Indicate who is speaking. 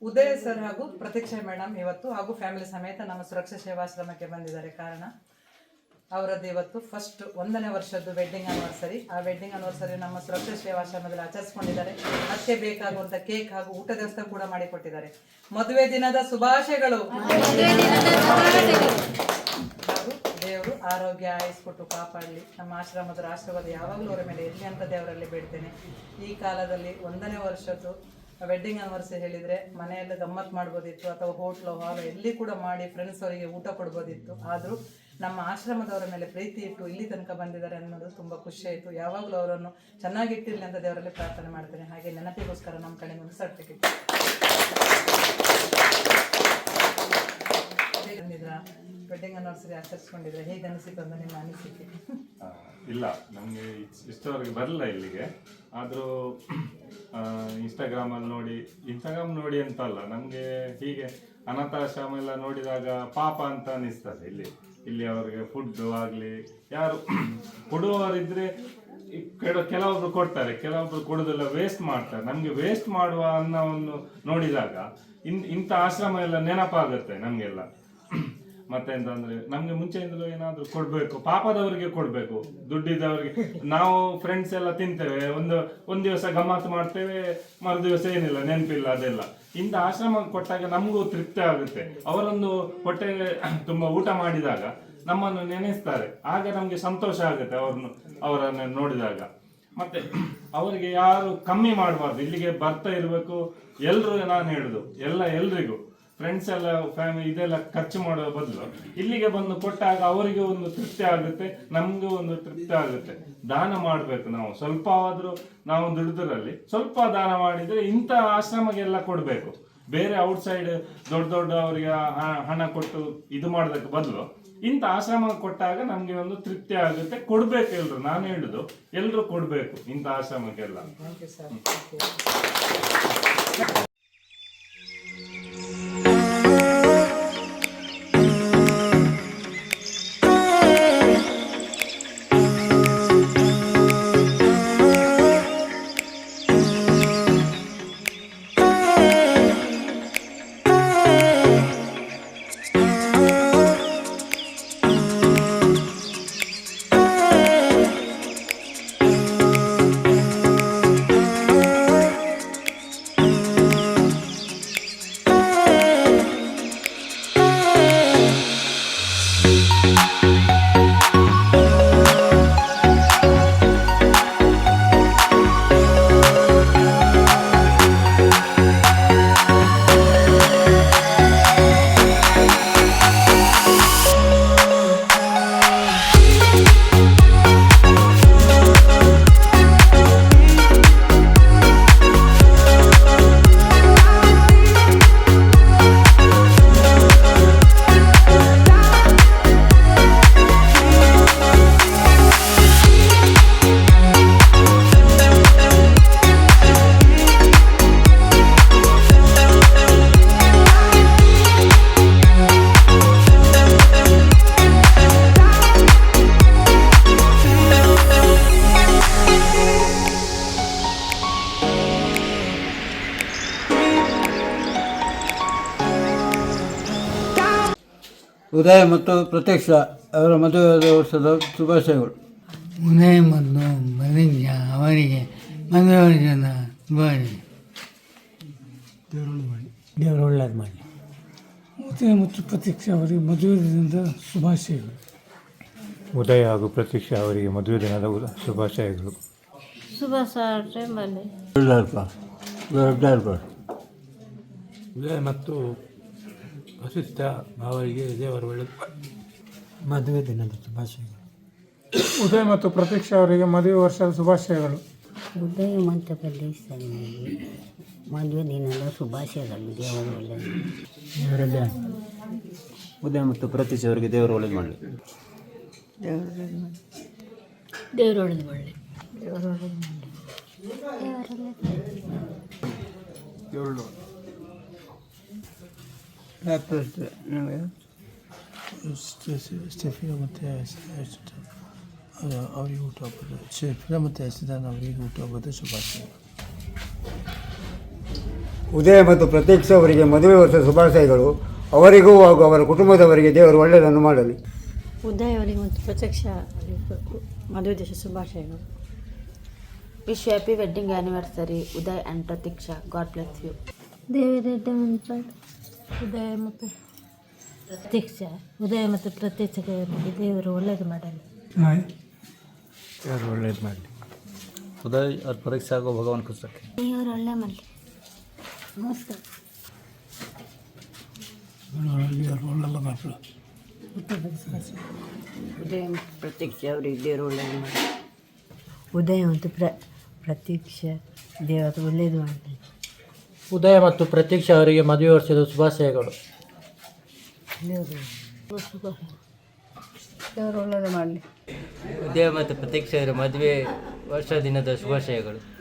Speaker 1: ಉದಯ sir ಹಾಗೂ Pratiksha madam ಇವತ್ತು ಹಾಗೂ ಫ್ಯಾಮಿಲಿ ಸಮೇತ ನಮ್ಮ ಸುರಕ್ಷಾ ಸೇವಾಶ್ರಮಕ್ಕೆ ಬಂದಿದ್ದಾರೆ. ಕಾರಣ ಅವರದ್ದು ಇವತ್ತು ಫಸ್ಟ್ 1ನೇ ವರ್ಷದ್ದು ವೆಡ್ಡಿಂಗ್ ಆನಿವರ್ಸರಿ. ಆ ವೆಡ್ಡಿಂಗ್ ಆನಿವರ್ಸರಿ ನಮ್ಮ ಸುರಕ್ಷಾ ಸೇವಾಶ್ರಮದಲ್ಲಿ ಆಚರಿಸಿಕೊಂಡಿದ್ದಾರೆ. ಅದಕ್ಕೆ ಬೇಕಾಗುವಂಥ ಕೇಕ್ ಹಾಗೂ ಊಟ ವ್ಯವಸ್ಥೆ ಕೂಡ ಮಾಡಿಕೊಟ್ಟಿದ್ದಾರೆ. ಮದುವೆ ದಿನದ ಶುಭಾಶಯಗಳು ಹಾಗೂ ದೇವರು ಆರೋಗ್ಯ ಆಯಸ್ಕೊಟ್ಟು ಕಾಪಾಡಲಿ. ನಮ್ಮ ಆಶ್ರಮದ ಆಶೀರ್ವಾದ ಯಾವಾಗಲೂ ಅವರ ಮೇಲೆ ಇರಲಿ ಅಂತ ದೇವರಲ್ಲಿ ಬೇಡ್ತೇನೆ. ಈ ಕಾಲದಲ್ಲಿ 1ನೇ ವರ್ಷದ್ದು ವೆಡ್ಡಿಂಗ್ ಆನಿವರ್ಸರಿ ಹೇಳಿದರೆ ಮನೆಯಲ್ಲಿ ಗಮ್ಮತ್ತು ಮಾಡ್ಬೋದಿತ್ತು, ಅಥವಾ ಹೋಟ್ಲು ಹಾಲು ಎಲ್ಲಿ ಕೂಡ ಮಾಡಿ ಫ್ರೆಂಡ್ಸ್ ಅವರಿಗೆ ಊಟ ಕೊಡ್ಬೋದಿತ್ತು. ಆದರೂ ನಮ್ಮ ಆಶ್ರಮದವರ ಮೇಲೆ ಪ್ರೀತಿ ಇಟ್ಟು ಇಲ್ಲಿ ತನಕ ಬಂದಿದ್ದಾರೆ ಅನ್ನೋದು ತುಂಬ ಖುಷಿಯಾಯಿತು. ಯಾವಾಗಲೂ ಅವರನ್ನು ಚೆನ್ನಾಗಿಟ್ಟಿರಲಿ ಅಂತ ದೇವರಲ್ಲಿ ಪ್ರಾರ್ಥನೆ ಮಾಡ್ತೇನೆ. ಹಾಗೆ ನೆನಪಿಗೋಸ್ಕರ ನಮ್ಮ ಕಡೆಯಿಂದ ಒಂದು ಸರ್ಟಿಫಿಕೇಟ್ ಬಂದಿದ್ರ ವೆಡ್ಡಿಂಗ್ ಆನಿವರ್ಸರಿ ಆಚರಿಸ್ಕೊಂಡಿದ್ರೆ ಹೇಗೆ ಅನಿಸಿತು ಅಂತ ನಿಮ್ಮ ಅನಿಸಿಕೆ?
Speaker 2: ಇಲ್ಲ, ನಮಗೆ ಇಷ್ಟವರೆಗೆ ಬರಲ್ಲ ಇಲ್ಲಿಗೆ. ಆದರೂ ಇನ್ಸ್ಟಾಗ್ರಾಮ್ ನೋಡಿ ಅಂತಲ್ಲ, ನಮಗೆ ಹೀಗೆ ಅನಾಥಾಶ್ರಮ ಎಲ್ಲ ನೋಡಿದಾಗ ಪಾಪ ಅಂತ ಅನಿಸ್ತದೆ. ಇಲ್ಲಿ ಅವರಿಗೆ ಫುಡ್ ಆಗಲಿ, ಯಾರು ಕೊಡುವವರಿದ್ರೆ ಕೆಲವೊಬ್ರು ಕೊಡ್ತಾರೆ, ಕೆಲವೊಬ್ರು ಕೊಡೋದೆಲ್ಲ ವೇಸ್ಟ್ ಮಾಡ್ತಾರೆ. ನಮಗೆ ವೇಸ್ಟ್ ಮಾಡುವ ಅನ್ನವನ್ನು ನೋಡಿದಾಗ ಇಂಥ ಆಶ್ರಮ ಎಲ್ಲ ನೆನಪಾಗುತ್ತೆ ನಮಗೆಲ್ಲ. ಮತ್ತೆಂತಂದ್ರೆ ನಮ್ಗೆ ಮುಂಚೆಯಿಂದಲೂ ಏನಾದ್ರು ಕೊಡ್ಬೇಕು, ಪಾಪದವರಿಗೆ ಕೊಡ್ಬೇಕು, ದುಡ್ಡಿದ್ದವರಿಗೆ. ನಾವು ಫ್ರೆಂಡ್ಸ್ ಎಲ್ಲ ತಿಂತೇವೆ, ಒಂದು ದಿವಸ ಗಮ್ಮತ್ತು ಮಾಡ್ತೇವೆ, ಮರು ದಿವಸ ಏನಿಲ್ಲ, ನೆನಪಿಲ್ಲ, ಅದೆಲ್ಲ. ಇಂಥ ಆಶ್ರಮ ಕೊಟ್ಟಾಗ ನಮಗೂ ತೃಪ್ತಿ ಆಗುತ್ತೆ. ಅವರೊಂದು ಹೊಟ್ಟೆ ತುಂಬ ಊಟ ಮಾಡಿದಾಗ ನಮ್ಮನ್ನು ನೆನೆಸ್ತಾರೆ, ಆಗ ನಮ್ಗೆ ಸಂತೋಷ ಆಗುತ್ತೆ ಅವರನ್ನು ನೋಡಿದಾಗ. ಮತ್ತೆ ಅವರಿಗೆ ಯಾರು ಕಮ್ಮಿ ಮಾಡಬಾರ್ದು, ಇಲ್ಲಿಗೆ ಬರ್ತಾ ಇರಬೇಕು ಎಲ್ರು. ನಾನು ಹೇಳುದು ಎಲ್ರಿಗೂ, ಫ್ರೆಂಡ್ಸ್ ಎಲ್ಲ ಫ್ಯಾಮಿಲಿ ಇದೆಲ್ಲ ಖರ್ಚು ಮಾಡುವ ಬದಲು ಇಲ್ಲಿಗೆ ಬಂದು ಕೊಟ್ಟಾಗ ಅವರಿಗೆ ಒಂದು ತೃಪ್ತಿ ಆಗುತ್ತೆ, ನಮಗೂ ಒಂದು ತೃಪ್ತಿ ಆಗುತ್ತೆ. ದಾನ ಮಾಡಬೇಕು. ನಾವು ಸ್ವಲ್ಪ ಆದರೂ ನಾವು ದುಡಿದ್ರಲ್ಲಿ ಸ್ವಲ್ಪ ದಾನ ಮಾಡಿದರೆ ಇಂಥ ಆಶ್ರಮಗೆಲ್ಲ ಕೊಡಬೇಕು. ಬೇರೆ ಔಟ್ಸೈಡ್ ದೊಡ್ಡ ಅವರಿಗೆ ಹಣ ಕೊಟ್ಟು ಇದು ಮಾಡೋದಕ್ಕೆ ಬದಲು ಇಂಥ ಆಶ್ರಮ ಕೊಟ್ಟಾಗ ನಮಗೆ ಒಂದು ತೃಪ್ತಿ ಆಗುತ್ತೆ. ಕೊಡ್ಬೇಕು ಎಲ್ರು, ನಾನು ಹೇಳುದು ಎಲ್ರು ಕೊಡ್ಬೇಕು ಇಂಥ ಆಶ್ರಮಕ್ಕೆಲ್ಲ.
Speaker 3: ಉದಯ ಮತ್ತು ಪ್ರತೀಕ್ಷಾ ಅವರ ಮದುವೆ ವರ್ಷದ ಶುಭಾಶಯಗಳು.
Speaker 4: ಉದಯ ಮತ್ತು ಪ್ರತೀಕ್ಷಾ ಅವರಿಗೆ ಮದುವೆ ವರ್ಷದ ಶುಭಾಶಯ. ದೇವರು ಒಳ್ಳೇದು ಮಾಡಿ.
Speaker 5: ಉದಯ ಮತ್ತು ಪ್ರತೀಕ್ಷಾ ಅವರಿಗೆ ಮದುವೆ ದಿನದ ಶುಭಾಶಯಗಳು.
Speaker 6: ಉದಯ ಹಾಗೂ ಪ್ರತೀಕ್ಷಾ ಅವರಿಗೆ ಮದುವೆ ದಿನದ ಶುಭಾಶಯಗಳು.
Speaker 7: ಉದಯ ಮತ್ತು ಪ್ರತೀಕ್ಷಾ ಅವರಿಗೆ ದೇವರು ಒಳ್ಳೆಯದು.
Speaker 4: ಮದುವೆ ದಿನದ ಶುಭಾಶಯಗಳು.
Speaker 5: ಉದಯ ಮತ್ತು ಪ್ರತೀಕ್ಷಾ ಅವರಿಗೆ ಮದುವೆ ವರ್ಷದ ಶುಭಾಶಯಗಳು.
Speaker 8: ಉದಯ ಮತ್ತು ಪ್ರತೀಕ್ಷಾ ಮದುವೆ ದಿನದ ಶುಭಾಶಯಗಳು. ದೇವರು ಒಳ್ಳೆಯದು.
Speaker 9: ಉದಯ ಮತ್ತು ಪ್ರತೀಕ್ಷಾ ಅವರಿಗೆ ದೇವರು ಒಳ್ಳೇದು ಮಾಡಲಿ.
Speaker 8: ದೇವರು ಒಳ್ಳೇದು ಮಾಡಲಿ.
Speaker 5: ಸ್ಟೆಫಿಯಾ ಮತ್ತು ಅವರಿಗೆ ಹುಟ್ಟುಹಬ್ಬದ ಸ್ಟೆಫಿಯಾ ಮತ್ತು ಎಸ್ದಾನ್ ಅವರಿಗೆ ಹುಟ್ಟುಹಬ್ಬದ ಶುಭಾಶಯಗಳು.
Speaker 3: ಉದಯ ಮತ್ತು ಪ್ರತೀಕ್ಷಾ ಅವರಿಗೆ ಮದುವೆ ವರ್ಷದ ಶುಭಾಶಯಗಳು. ಅವರಿಗೂ ಹಾಗೂ ಅವರ ಕುಟುಂಬದವರಿಗೆ ದೇವರು ಒಳ್ಳೆಯದನ್ನು ಮಾಡಲಿ.
Speaker 8: ಉದಯ ಅವರಿಗೆ ಮತ್ತು ಪ್ರತ್ಯಕ್ಷ ಮದುವೆ ದಿವಸ ಶುಭಾಶಯಗಳು.
Speaker 10: Wish you happy wedding anniversary Uday and Prateeksha. God bless you.
Speaker 8: Udaya ಮತ್ತು ಪ್ರತ್ಯಕ್ಷ ದೇವರು ಒಳ್ಳೆಯದು ಮಾಡಲಿ.
Speaker 7: ದೇವರು ಒಳ್ಳೇದು ಮಾಡಲಿ.
Speaker 9: उदय और परीक्षा को भगवान खुश रखे.
Speaker 8: ದೇವರು ಒಳ್ಳೆ ಮಾಡಲಿ. ನಮಸ್ಕಾರ.
Speaker 4: ಉದಯ ಮತ್ತು ಪ್ರತೀಕ್ಷೆ ಅವರಿಗೆ ದೇವರು ಒಳ್ಳೆಯದು ಮಾಡಲಿ.
Speaker 8: ಉದಯ ಮತ್ತು ಪ್ರತೀಕ್ಷ ದೇವರು ಒಳ್ಳೆಯದು ಮಾಡಲಿ.
Speaker 4: ಉದಯ ಮತ್ತು ಪ್ರತೀಕ್ಷೆ ಅವರಿಗೆ ಮದುವೆ ವರ್ಷದ ಶುಭಾಶಯಗಳು.
Speaker 8: ದೇವರು ಒಳ್ಳೆಯದು ಮಾಡಲಿ.
Speaker 4: ಉದಯ ಮತ್ತು ಪ್ರತೀಕ್ಷೆ ಅವರ ಮದುವೆ ವರ್ಷ ದಿನದ ಶುಭಾಶಯಗಳು.